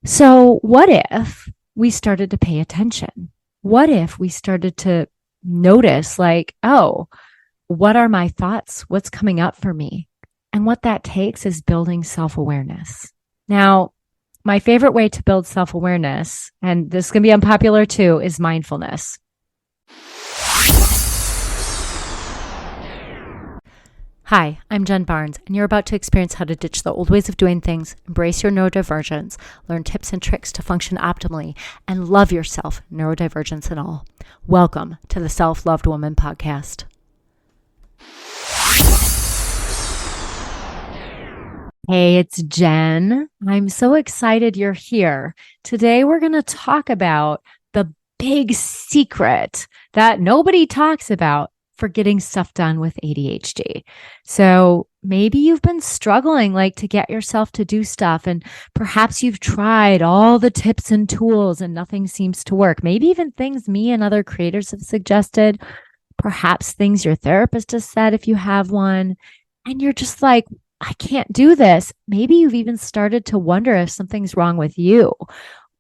So what if we started to pay attention? What if we started to notice like, oh, what are my thoughts? What's coming up for me? And what that takes is building self-awareness. Now, my favorite way to build self-awareness, and this is going to be unpopular too, is mindfulness. Hi, I'm Jen Barnes, and you're about to experience how to ditch the old ways of doing things, embrace your neurodivergence, learn tips and tricks to function optimally, and love yourself, neurodivergence and all. Welcome to the Self-Loved Woman podcast. Hey, it's Jen. I'm so excited you're here. Today, we're going to talk about the big secret that nobody talks about for getting stuff done with ADHD. So maybe you've been struggling to get yourself to do stuff, and perhaps you've tried all the tips and tools and nothing seems to work. Maybe even things me and other creators have suggested, perhaps things your therapist has said if you have one, and you're just like, I can't do this. Maybe you've even started to wonder if something's wrong with you.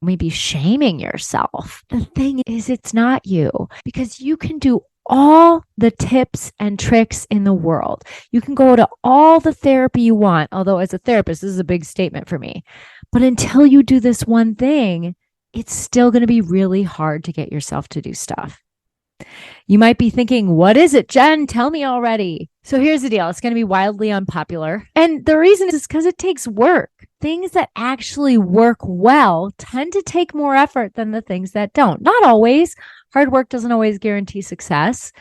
Maybe shaming yourself. The thing is, it's not you, because you can do all the tips and tricks in the world. You can go to all the therapy you want, although as a therapist, this is a big statement for me. But until you do this one thing, it's still going to be really hard to get yourself to do stuff. You might be thinking, what is it, Jen? Tell me already. So here's the deal. It's going to be wildly unpopular. And the reason is because it takes work. Things that actually work well tend to take more effort than the things that don't. Not always. Hard work doesn't always guarantee success.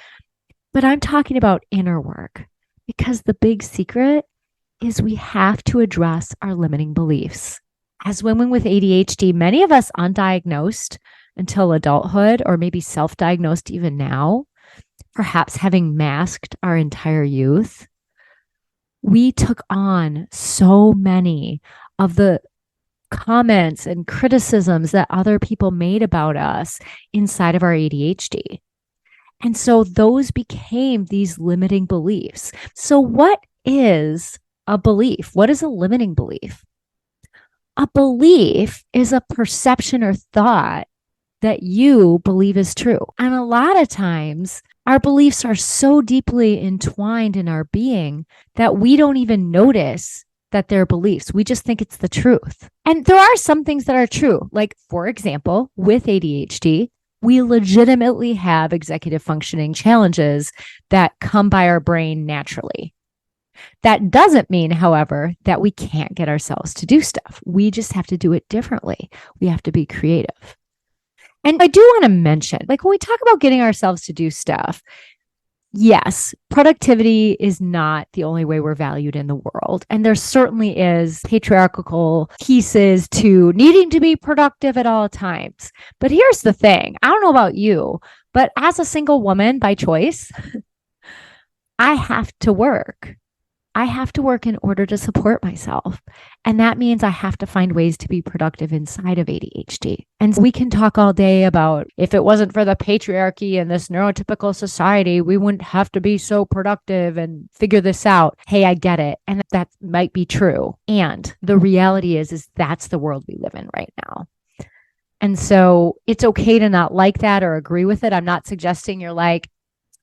But I'm talking about inner work, because the big secret is we have to address our limiting beliefs. As women with ADHD, many of us undiagnosed until adulthood, or maybe self-diagnosed even now, perhaps having masked our entire youth, we took on so many of the comments and criticisms that other people made about us inside of our ADHD. And so those became these limiting beliefs. So what is a belief? What is a limiting belief? A belief is a perception or thought that you believe is true. And a lot of times, our beliefs are so deeply entwined in our being that we don't even notice that they're beliefs. We just think it's the truth. And there are some things that are true. Like, for example, with ADHD, we legitimately have executive functioning challenges that come by our brain naturally. That doesn't mean, however, that we can't get ourselves to do stuff. We just have to do it differently. We have to be creative. And I do want to mention, when we talk about getting ourselves to do stuff, yes, productivity is not the only way we're valued in the world. And there certainly is patriarchal pieces to needing to be productive at all times. But here's the thing. I don't know about you, but as a single woman by choice, I have to work. I have to work in order to support myself. And that means I have to find ways to be productive inside of ADHD. And we can talk all day about if it wasn't for the patriarchy and this neurotypical society, we wouldn't have to be so productive and figure this out. Hey, I get it. And that might be true. And the reality is that's the world we live in right now. And so it's okay to not like that or agree with it. I'm not suggesting you're like,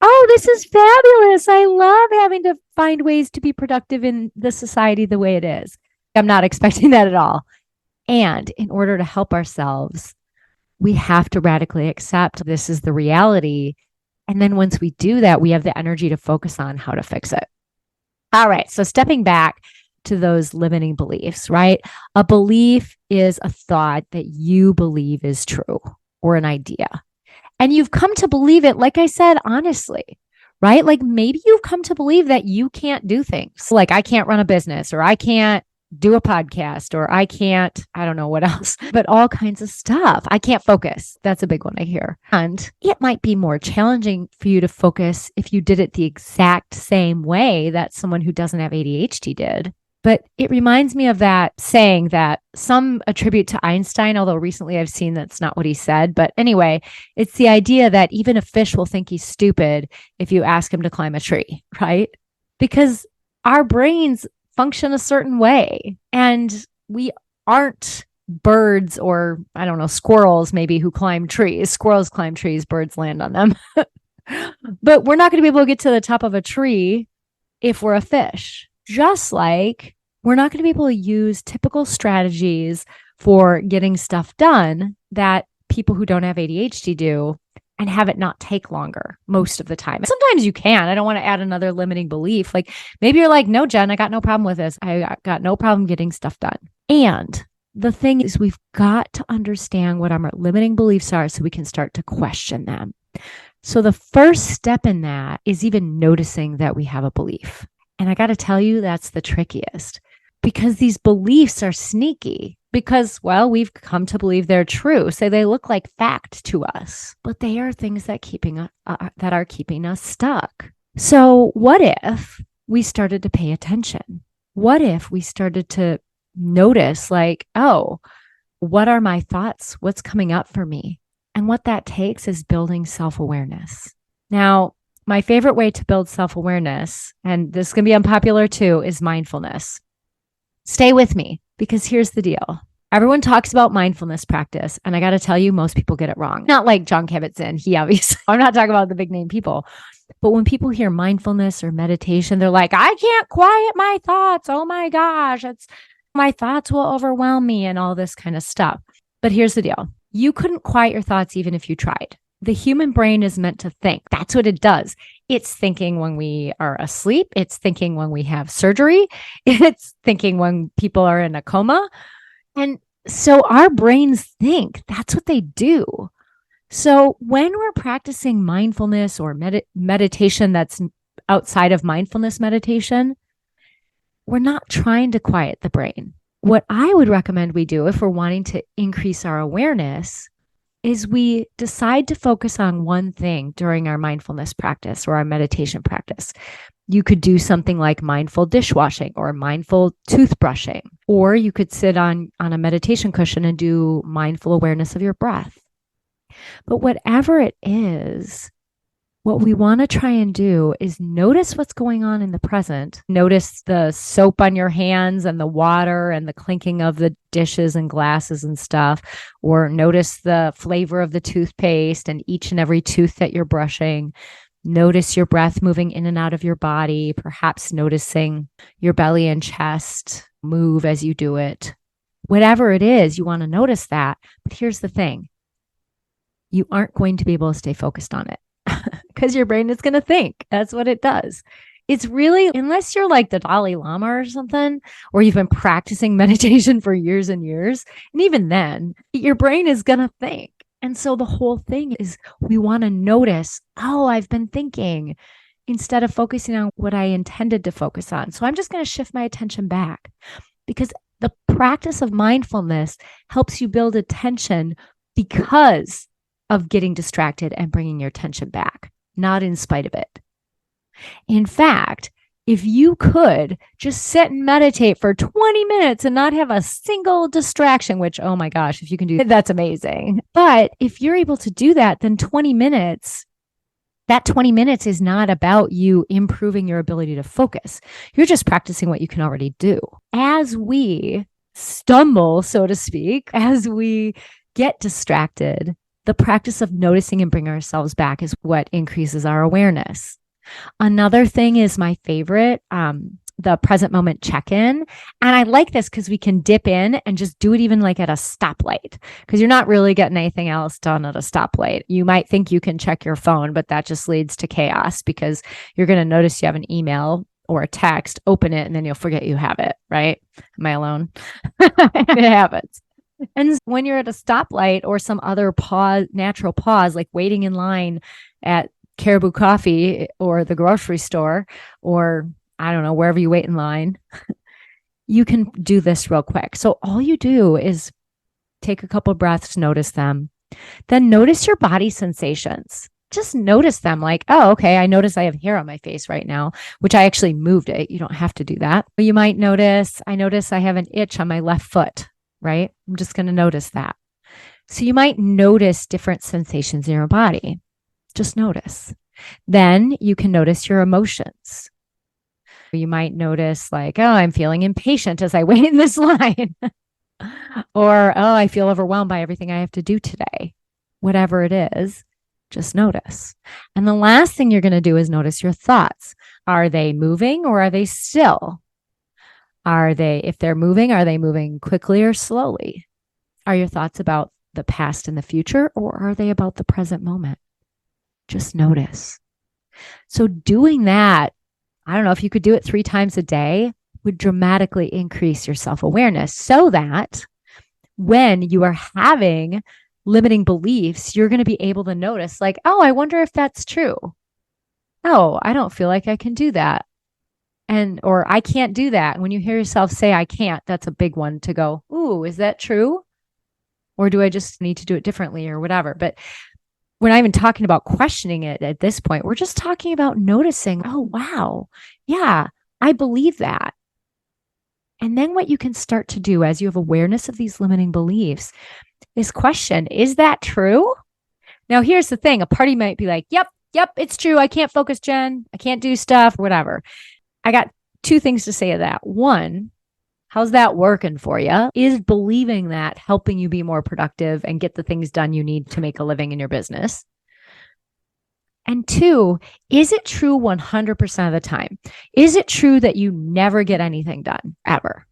oh, this is fabulous. I love having to find ways to be productive in the society the way it is. I'm not expecting that at all. And in order to help ourselves, we have to radically accept this is the reality. And then once we do that, we have the energy to focus on how to fix it. All right. So stepping back to those limiting beliefs, right? A belief is a thought that you believe is true, or an idea. And you've come to believe it, like I said, honestly, right? Like maybe you've come to believe that you can't do things. Like I can't run a business, or I can't do a podcast, or I can't, I don't know what else, but all kinds of stuff. I can't focus. That's a big one I hear. And it might be more challenging for you to focus if you did it the exact same way that someone who doesn't have ADHD did. But it reminds me of that saying that some attribute to Einstein, although recently I've seen that's not what he said. But anyway, it's the idea that even a fish will think he's stupid if you ask him to climb a tree, right? Because our brains function a certain way, and we aren't birds or, I don't know, squirrels maybe who climb trees. Squirrels climb trees, birds land on them. But we're not going to be able to get to the top of a tree if we're a fish. Just like we're not going to be able to use typical strategies for getting stuff done that people who don't have ADHD do and have it not take longer most of the time. Sometimes you can. I don't want to add another limiting belief. Like maybe you're like, no, Jen, I got no problem with this. I got no problem getting stuff done. And the thing is, we've got to understand what our limiting beliefs are so we can start to question them. So the first step in that is even noticing that we have a belief. And I got to tell you, that's the trickiest because these beliefs are sneaky because, well, we've come to believe they're true. So they look like fact to us, but they are things that are keeping us stuck. So what if we started to pay attention? What if we started to notice like, oh, what are my thoughts? What's coming up for me? And what that takes is building self-awareness. Now, my favorite way to build self-awareness, and this is going to be unpopular too, is mindfulness. Stay with me because here's the deal. Everyone talks about mindfulness practice, and I got to tell you, most people get it wrong. Not like John Kabat-Zinn. He obviously, I'm not talking about the big name people, but when people hear mindfulness or meditation, they're like, I can't quiet my thoughts. Oh my gosh, my thoughts will overwhelm me and all this kind of stuff. But here's the deal. You couldn't quiet your thoughts even if you tried. The human brain is meant to think. That's what it does. It's thinking when we are asleep. It's thinking when we have surgery. It's thinking when people are in a coma. And so our brains think. That's what they do. So when we're practicing mindfulness or meditation that's outside of mindfulness meditation, we're not trying to quiet the brain. What I would recommend we do if we're wanting to increase our awareness is we decide to focus on one thing during our mindfulness practice or our meditation practice. You could do something like mindful dishwashing or mindful toothbrushing, or you could sit on a meditation cushion and do mindful awareness of your breath. But whatever it is, what we want to try and do is notice what's going on in the present. Notice the soap on your hands and the water and the clinking of the dishes and glasses and stuff. Or notice the flavor of the toothpaste and each and every tooth that you're brushing. Notice your breath moving in and out of your body, perhaps noticing your belly and chest move as you do it. Whatever it is, you want to notice that. But here's the thing. You aren't going to be able to stay focused on it. Because your brain is going to think. That's what it does. It's really, unless you're like the Dalai Lama or something, or you've been practicing meditation for years and years, and even then, your brain is going to think. And so the whole thing is we want to notice, oh, I've been thinking, instead of focusing on what I intended to focus on. So I'm just going to shift my attention back because the practice of mindfulness helps you build attention because of getting distracted and bringing your attention back, not in spite of it. In fact, if you could just sit and meditate for 20 minutes and not have a single distraction, which, oh my gosh, if you can do that, that's amazing. But if you're able to do that, then 20 minutes, that 20 minutes is not about you improving your ability to focus. You're just practicing what you can already do. As we stumble, so to speak, as we get distracted, the practice of noticing and bringing ourselves back is what increases our awareness. Another thing is my favorite, the present moment check-in. And I like this because we can dip in and just do it even like at a stoplight because you're not really getting anything else done at a stoplight. You might think you can check your phone, but that just leads to chaos because you're going to notice you have an email or a text, open it, and then you'll forget you have it, right? Am I alone? It happens. And when you're at a stoplight or some other natural pause, like waiting in line at Caribou Coffee or the grocery store, or I don't know, wherever you wait in line, you can do this real quick. So all you do is take a couple breaths, notice them, then notice your body sensations. Just notice them like, oh, okay, I notice I have hair on my face right now, which I actually moved it. You don't have to do that. But you might notice I have an itch on my left foot. Right? I'm just going to notice that. So you might notice different sensations in your body. Just notice. Then you can notice your emotions. You might notice like, oh, I'm feeling impatient as I wait in this line. Or, oh, I feel overwhelmed by everything I have to do today. Whatever it is, just notice. And the last thing you're going to do is notice your thoughts. Are they moving or are they still? If they're moving, are they moving quickly or slowly? Are your thoughts about the past and the future, or are they about the present moment? Just notice. So doing that, I don't know, if you could do it 3 times a day, would dramatically increase your self-awareness so that when you are having limiting beliefs, you're going to be able to notice like, oh, I wonder if that's true. Oh, I don't feel like I can do that. Or I can't do that. When you hear yourself say, I can't, that's a big one to go, ooh, is that true? Or do I just need to do it differently or whatever? But we're not even talking about questioning it at this point. We're just talking about noticing, oh, wow. Yeah, I believe that. And then what you can start to do as you have awareness of these limiting beliefs is question, is that true? Now, here's the thing. A party might be like, yep, it's true. I can't focus, Jen. I can't do stuff, whatever. I got 2 things to say to that. One, how's that working for you? Is believing that helping you be more productive and get the things done you need to make a living in your business? And 2, is it true 100% of the time? Is it true that you never get anything done ever?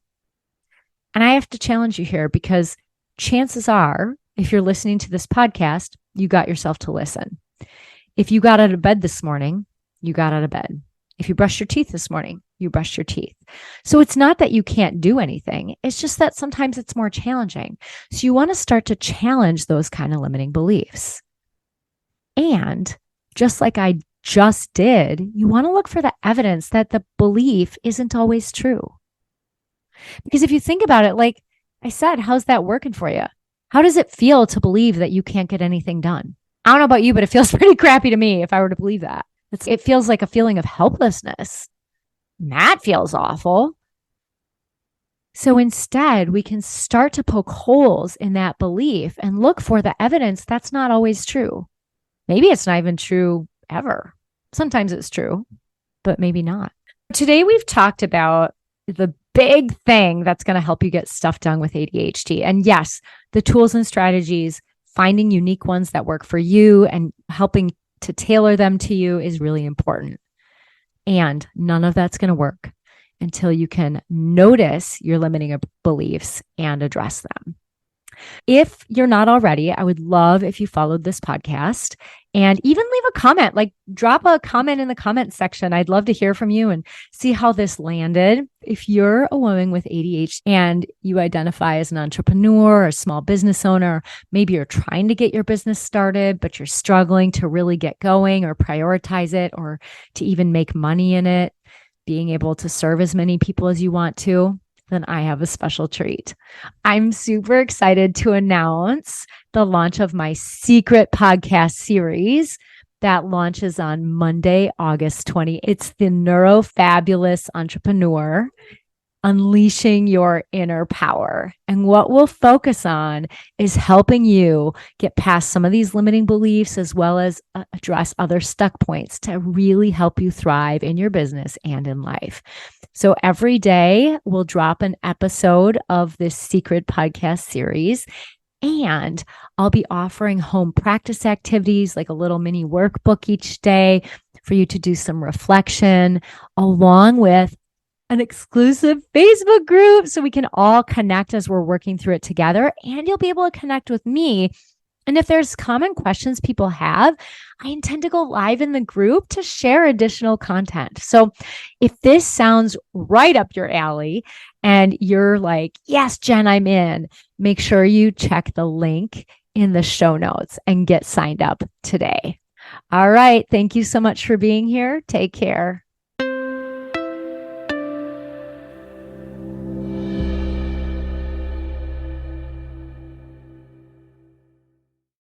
And I have to challenge you here because chances are, if you're listening to this podcast, you got yourself to listen. If you got out of bed this morning, you got out of bed. If you brushed your teeth this morning, you brushed your teeth. So it's not that you can't do anything. It's just that sometimes it's more challenging. So you want to start to challenge those kind of limiting beliefs. And just like I just did, you want to look for the evidence that the belief isn't always true. Because if you think about it, like I said, how's that working for you? How does it feel to believe that you can't get anything done? I don't know about you, but it feels pretty crappy to me if I were to believe that. It feels like a feeling of helplessness. And that feels awful. So instead, we can start to poke holes in that belief and look for the evidence that's not always true. Maybe it's not even true ever. Sometimes it's true, but maybe not. Today, we've talked about the big thing that's going to help you get stuff done with ADHD. And yes, the tools and strategies, finding unique ones that work for you and helping to tailor them to you is really important. And none of that's going to work until you can notice your limiting beliefs and address them. If you're not already, I would love if you followed this podcast and even leave a comment, like drop a comment in the comment section. I'd love to hear from you and see how this landed. If you're a woman with ADHD and you identify as an entrepreneur or a small business owner, maybe you're trying to get your business started, but you're struggling to really get going or prioritize it or to even make money in it, being able to serve as many people as you want to, then I have a special treat. I'm super excited to announce the launch of my secret podcast series that launches on Monday, August 20th. It's the Neurofabulous Entrepreneur, Unleashing Your Inner Power. And what we'll focus on is helping you get past some of these limiting beliefs as well as address other stuck points to really help you thrive in your business and in life. So every day we'll drop an episode of this secret podcast series, and I'll be offering home practice activities like a little mini workbook each day for you to do some reflection, along with an exclusive Facebook group so we can all connect as we're working through it together. And you'll be able to connect with me. And if there's common questions people have, I intend to go live in the group to share additional content. So if this sounds right up your alley and you're like, yes, Jen, I'm in, make sure you check the link in the show notes and get signed up today. All right. Thank you so much for being here. Take care.